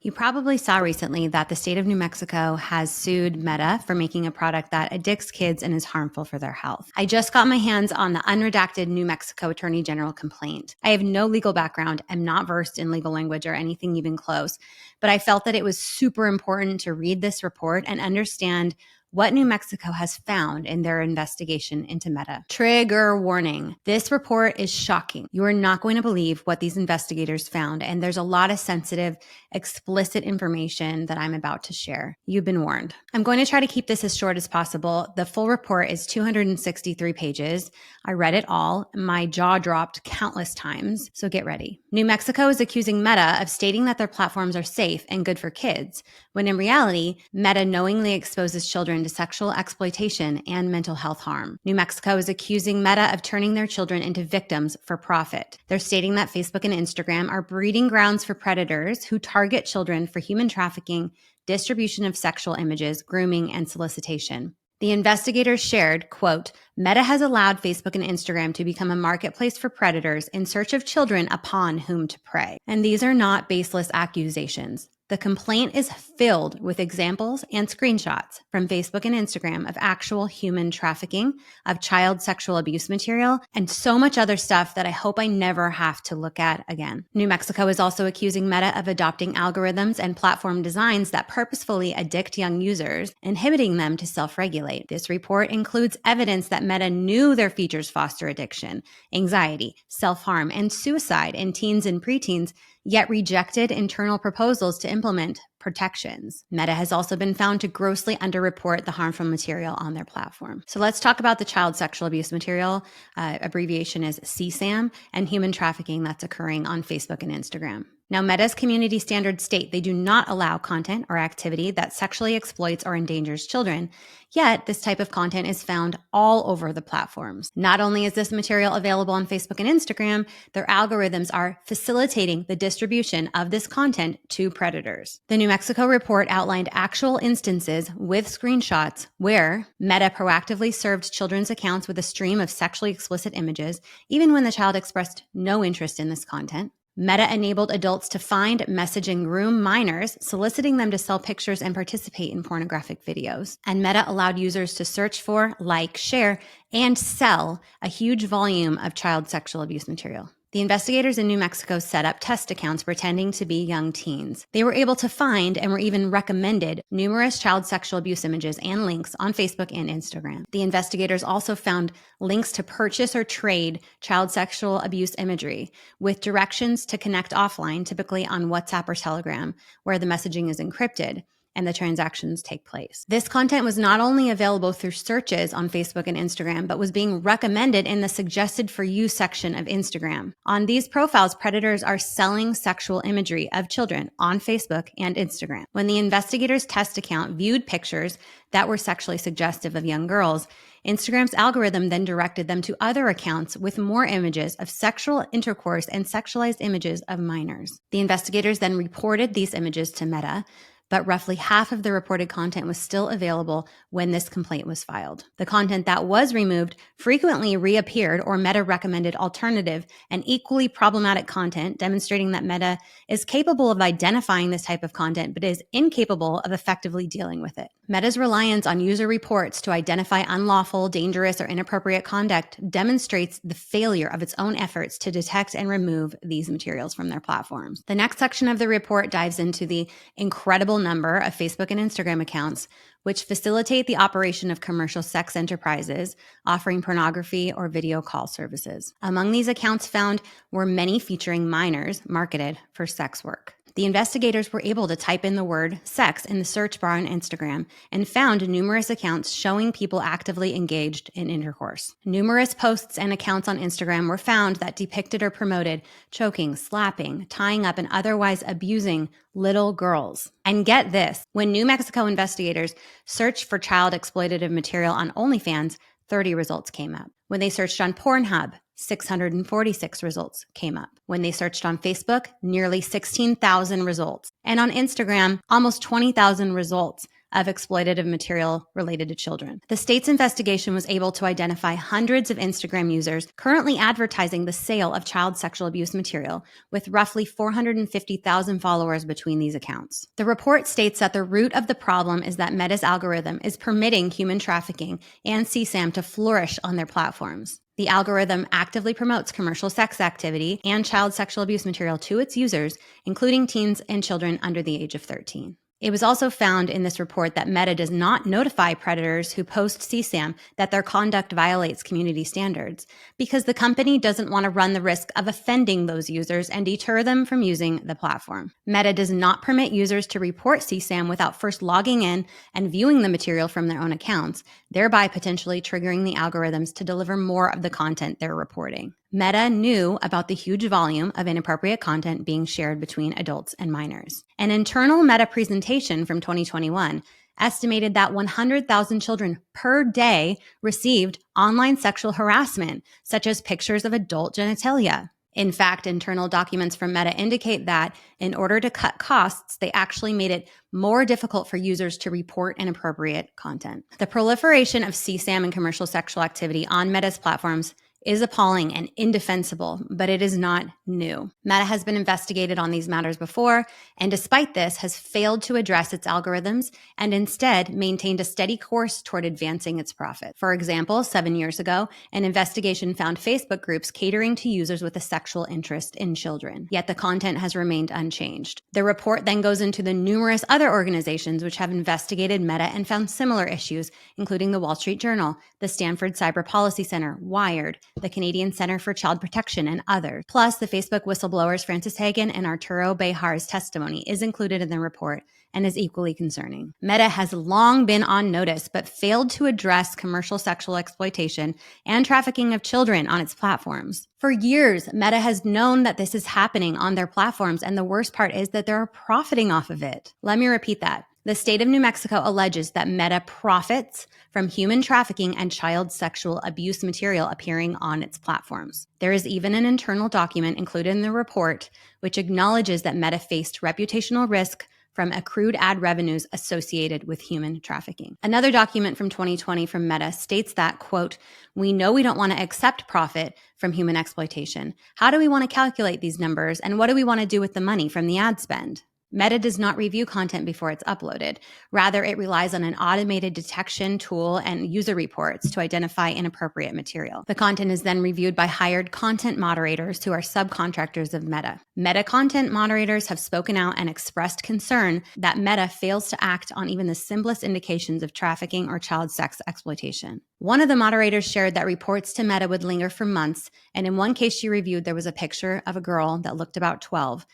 You probably saw recently that the state of New Mexico has sued Meta for making a product that addicts kids and is harmful for their health. I just got my hands on the unredacted New Mexico Attorney General complaint. I have no legal background, am not versed in legal language or anything even close, but I felt that it was super important to read this report and understand what New Mexico has found in their investigation into Meta. Trigger warning. This report is shocking. You are not going to believe what these investigators found, and there's a lot of sensitive, explicit information that I'm about to share. You've been warned. I'm going to try to keep this as short as possible. The full report is 263 pages. I read it all. My jaw dropped countless times, so get ready. New Mexico is accusing Meta of stating that their platforms are safe and good for kids, when in reality, Meta knowingly exposes children to sexual exploitation and mental health harm. New Mexico is accusing Meta of turning their children into victims for profit. They're stating that Facebook and Instagram are breeding grounds for predators who target children for human trafficking, distribution of sexual images, grooming, and solicitation. The investigators shared, quote, Meta has allowed Facebook and Instagram to become a marketplace for predators in search of children upon whom to prey. And these are not baseless accusations. The complaint is filled with examples and screenshots from Facebook and Instagram of actual human trafficking, of child sexual abuse material, and so much other stuff that I hope I never have to look at again. New Mexico is also accusing Meta of adopting algorithms and platform designs that purposefully addict young users, inhibiting them to self-regulate. This report includes evidence that Meta knew their features foster addiction, anxiety, self-harm, and suicide in teens and preteens, yet rejected internal proposals to implement protections. Meta has also been found to grossly underreport the harmful material on their platform. So let's talk about the child sexual abuse material, abbreviation is CSAM, and human trafficking that's occurring on Facebook and Instagram. Now, Meta's community standards state they do not allow content or activity that sexually exploits or endangers children, yet this type of content is found all over the platforms. Not only is this material available on Facebook and Instagram, their algorithms are facilitating the distribution of this content to predators. The New Mexico report outlined actual instances with screenshots where Meta proactively served children's accounts with a stream of sexually explicit images, even when the child expressed no interest in this content. Meta enabled adults to find, message, and groom minors, soliciting them to sell pictures and participate in pornographic videos. And Meta allowed users to search for, like, share, and sell a huge volume of child sexual abuse material. The investigators in New Mexico set up test accounts pretending to be young teens. They were able to find and were even recommended numerous child sexual abuse images and links on Facebook and Instagram. The investigators also found links to purchase or trade child sexual abuse imagery with directions to connect offline, typically on WhatsApp or Telegram, where the messaging is encrypted and the transactions take place. This content was not only available through searches on Facebook and Instagram, but was being recommended in the suggested for you section of Instagram. On these profiles, predators are selling sexual imagery of children on Facebook and Instagram. When the investigators' test account viewed pictures that were sexually suggestive of young girls, Instagram's algorithm then directed them to other accounts with more images of sexual intercourse and sexualized images of minors. The investigators then reported these images to Meta, but roughly half of the reported content was still available when this complaint was filed. The content that was removed frequently reappeared or Meta recommended alternative and equally problematic content, demonstrating that Meta is capable of identifying this type of content, but is incapable of effectively dealing with it. Meta's reliance on user reports to identify unlawful, dangerous, or inappropriate conduct demonstrates the failure of its own efforts to detect and remove these materials from their platforms. The next section of the report dives into the incredible number of Facebook and Instagram accounts which facilitate the operation of commercial sex enterprises offering pornography or video call services. Among these accounts found were many featuring minors marketed for sex work. The investigators were able to type in the word sex in the search bar on Instagram and found numerous accounts showing people actively engaged in intercourse. Numerous posts and accounts on Instagram were found that depicted or promoted choking, slapping, tying up, and otherwise abusing little girls. And get this, when New Mexico investigators searched for child exploitative material on OnlyFans, 30 results came up. When they searched on Pornhub, 646 results came up. When they searched on Facebook, nearly 16,000 results. And on Instagram, almost 20,000 results of exploitative material related to children. The state's investigation was able to identify hundreds of Instagram users currently advertising the sale of child sexual abuse material, with roughly 450,000 followers between these accounts. The report states that the root of the problem is that Meta's algorithm is permitting human trafficking and CSAM to flourish on their platforms. The algorithm actively promotes commercial sex activity and child sexual abuse material to its users, including teens and children under the age of 13. It was also found in this report that Meta does not notify predators who post CSAM that their conduct violates community standards because the company doesn't want to run the risk of offending those users and deter them from using the platform. Meta does not permit users to report CSAM without first logging in and viewing the material from their own accounts, thereby potentially triggering the algorithms to deliver more of the content they're reporting. Meta knew about the huge volume of inappropriate content being shared between adults and minors. An internal Meta presentation from 2021 estimated that 100,000 children per day received online sexual harassment, such as pictures of adult genitalia. In fact, internal documents from Meta indicate that in order to cut costs, they actually made it more difficult for users to report inappropriate content. The proliferation of CSAM and commercial sexual activity on Meta's platforms is appalling and indefensible, but it is not new. Meta has been investigated on these matters before, and despite this, has failed to address its algorithms and instead maintained a steady course toward advancing its profit. For example, 7 years ago, an investigation found Facebook groups catering to users with a sexual interest in children, yet the content has remained unchanged. The report then goes into the numerous other organizations which have investigated Meta and found similar issues, including the Wall Street Journal, the Stanford Cyber Policy Center, Wired, the Canadian Center for Child Protection, and others. Plus, the Facebook whistleblowers Frances Haugen and Arturo Bejar's testimony is included in the report and is equally concerning. Meta has long been on notice, but failed to address commercial sexual exploitation and trafficking of children on its platforms. For years, Meta has known that this is happening on their platforms, and the worst part is that they're profiting off of it. Let me repeat that. The state of New Mexico alleges that Meta profits from human trafficking and child sexual abuse material appearing on its platforms. There is even an internal document included in the report which acknowledges that Meta faced reputational risk from accrued ad revenues associated with human trafficking. Another document from 2020 from Meta states that, quote, "We know we don't want to accept profit from human exploitation. How do we want to calculate these numbers, and what do we want to do with the money from the ad spend?" Meta does not review content before it's uploaded. Rather, it relies on an automated detection tool and user reports to identify inappropriate material. The content is then reviewed by hired content moderators who are subcontractors of Meta. Meta content moderators have spoken out and expressed concern that Meta fails to act on even the simplest indications of trafficking or child sex exploitation. One of the moderators shared that reports to Meta would linger for months, and in one case she reviewed, there was a picture of a girl that looked about 12,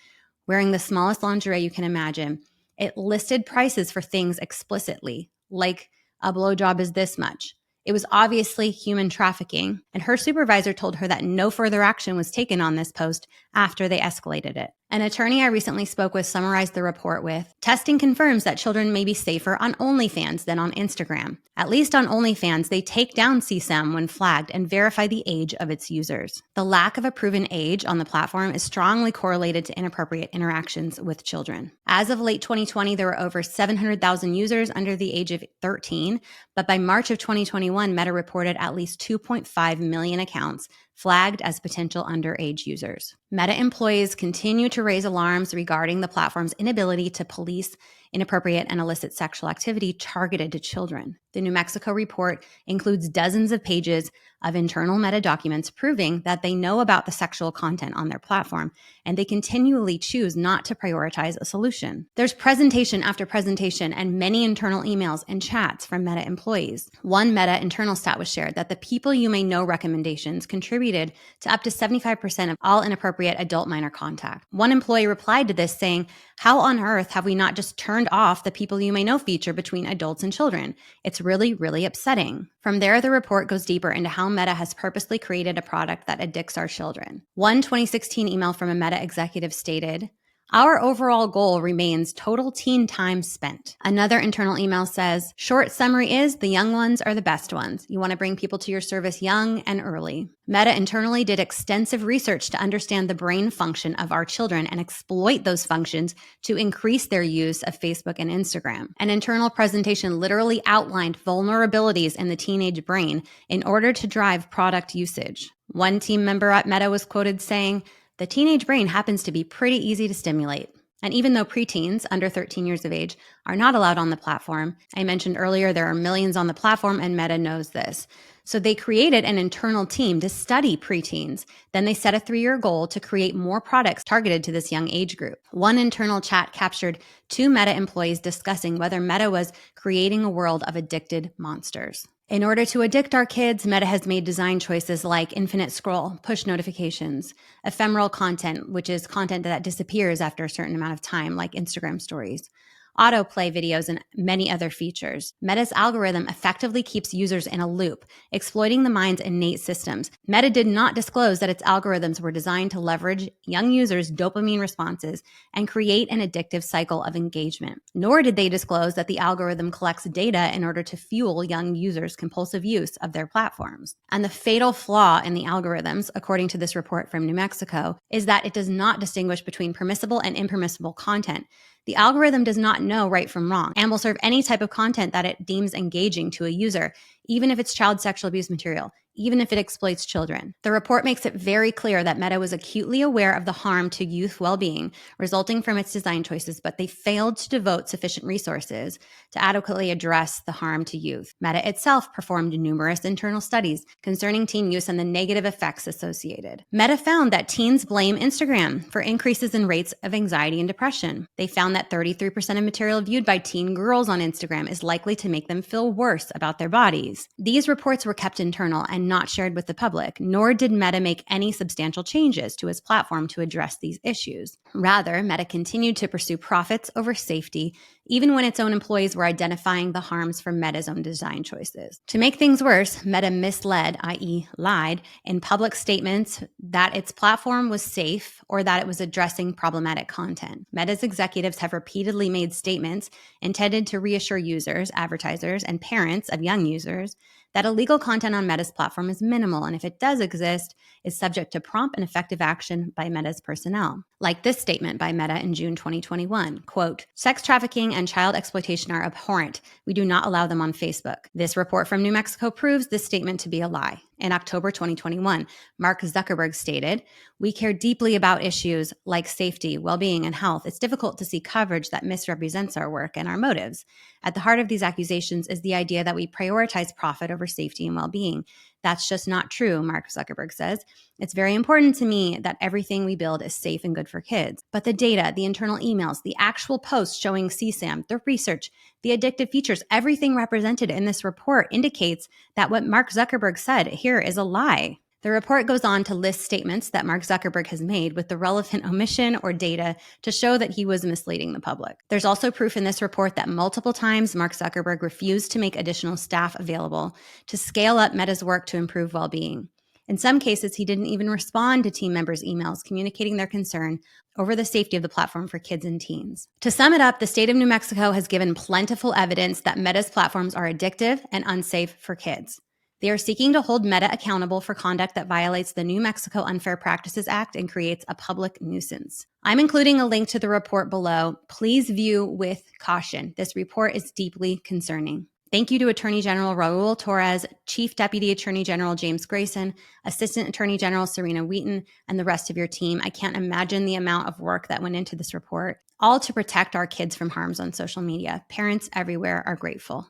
wearing the smallest lingerie you can imagine. It listed prices for things explicitly, like a blowjob is this much. It was obviously human trafficking, and her supervisor told her that no further action was taken on this post after they escalated it. An attorney I recently spoke with summarized the report with, "Testing confirms that children may be safer on OnlyFans than on Instagram. At least on OnlyFans, they take down CSAM when flagged and verify the age of its users. The lack of a proven age on the platform is strongly correlated to inappropriate interactions with children." As of late 2020, there were over 700,000 users under the age of 13, but by March of 2021, Meta reported at least 2.5 million accounts flagged as potential underage users. Meta employees continue to raise alarms regarding the platform's inability to police inappropriate and illicit sexual activity targeted to children. The New Mexico report includes dozens of pages of internal Meta documents proving that they know about the sexual content on their platform, and they continually choose not to prioritize a solution. There's presentation after presentation and many internal emails and chats from Meta employees. One Meta internal stat was shared that the people you may know recommendations contributed to up to 75% of all inappropriate adult minor contact. One employee replied to this saying, "How on earth have we not just turned off the people you may know feature between adults and children? It's really, really upsetting." From there, the report goes deeper into how Meta has purposely created a product that addicts our children. One 2016 email from a Meta executive stated, Our overall goal remains total teen time spent. Another internal email says, short summary is the young ones are the best ones. You want to bring people to your service young and early. Meta internally did extensive research to understand the brain function of our children and exploit those functions to increase their use of Facebook and Instagram. An internal presentation literally outlined vulnerabilities in the teenage brain in order to drive product usage. One team member at Meta was quoted saying, "The teenage brain happens to be pretty easy to stimulate." And even though preteens under 13 years of age are not allowed on the platform, I mentioned earlier there are millions on the platform and Meta knows this. So they created an internal team to study preteens. Then they set a 3-year goal to create more products targeted to this young age group. One internal chat captured 2 Meta employees discussing whether Meta was creating a world of addicted monsters. In order to addict our kids, Meta has made design choices like infinite scroll, push notifications, ephemeral content, which is content that disappears after a certain amount of time, like Instagram stories, autoplay videos, and many other features. Meta's algorithm effectively keeps users in a loop, exploiting the mind's innate systems. Meta did not disclose that its algorithms were designed to leverage young users' dopamine responses and create an addictive cycle of engagement. Nor did they disclose that the algorithm collects data in order to fuel young users' compulsive use of their platforms. And the fatal flaw in the algorithms, according to this report from New Mexico, is that it does not distinguish between permissible and impermissible content. The algorithm does not know right from wrong and will serve any type of content that it deems engaging to a user, even if it's child sexual abuse material, even if it exploits children. The report makes it very clear that Meta was acutely aware of the harm to youth well-being resulting from its design choices, but they failed to devote sufficient resources to adequately address the harm to youth. Meta itself performed numerous internal studies concerning teen use and the negative effects associated. Meta found that teens blame Instagram for increases in rates of anxiety and depression. They found that 33% of material viewed by teen girls on Instagram is likely to make them feel worse about their bodies. These reports were kept internal and not shared with the public, nor did Meta make any substantial changes to its platform to address these issues. Rather, Meta continued to pursue profits over safety, even when its own employees were identifying the harms from Meta's own design choices. To make things worse, Meta misled, i.e. lied, in public statements that its platform was safe or that it was addressing problematic content. Meta's executives have repeatedly made statements intended to reassure users, advertisers, and parents of young users that illegal content on Meta's platform is minimal, and if it does exist, is subject to prompt and effective action by Meta's personnel. Like this statement by Meta in June 2021, quote, "Sex trafficking and child exploitation are abhorrent. We do not allow them on Facebook." This report from New Mexico proves this statement to be a lie. In October 2021, Mark Zuckerberg stated, "We care deeply about issues like safety, well-being, and health. It's difficult to see coverage that misrepresents our work and our motives. At the heart of these accusations is the idea that we prioritize profit over safety and well-being. That's just not true," Mark Zuckerberg says. "It's very important to me that everything we build is safe and good for kids. But the data, the internal emails, the actual posts showing CSAM, the research, the addictive features, everything represented in this report indicates that what Mark Zuckerberg said here is a lie." The report goes on to list statements that Mark Zuckerberg has made with the relevant omission or data to show that he was misleading the public. There's also proof in this report that multiple times Mark Zuckerberg refused to make additional staff available to scale up Meta's work to improve well-being. In some cases, he didn't even respond to team members' emails communicating their concern over the safety of the platform for kids and teens. To sum it up, the state of New Mexico has given plentiful evidence that Meta's platforms are addictive and unsafe for kids. They are seeking to hold Meta accountable for conduct that violates the New Mexico Unfair Practices Act and creates a public nuisance. I'm including a link to the report below. Please view with caution. This report is deeply concerning. Thank you to Attorney General Raul Torres, Chief Deputy Attorney General James Grayson, Assistant Attorney General Serena Wheaton, and the rest of your team. I can't imagine the amount of work that went into this report, all to protect our kids from harms on social media. Parents everywhere are grateful.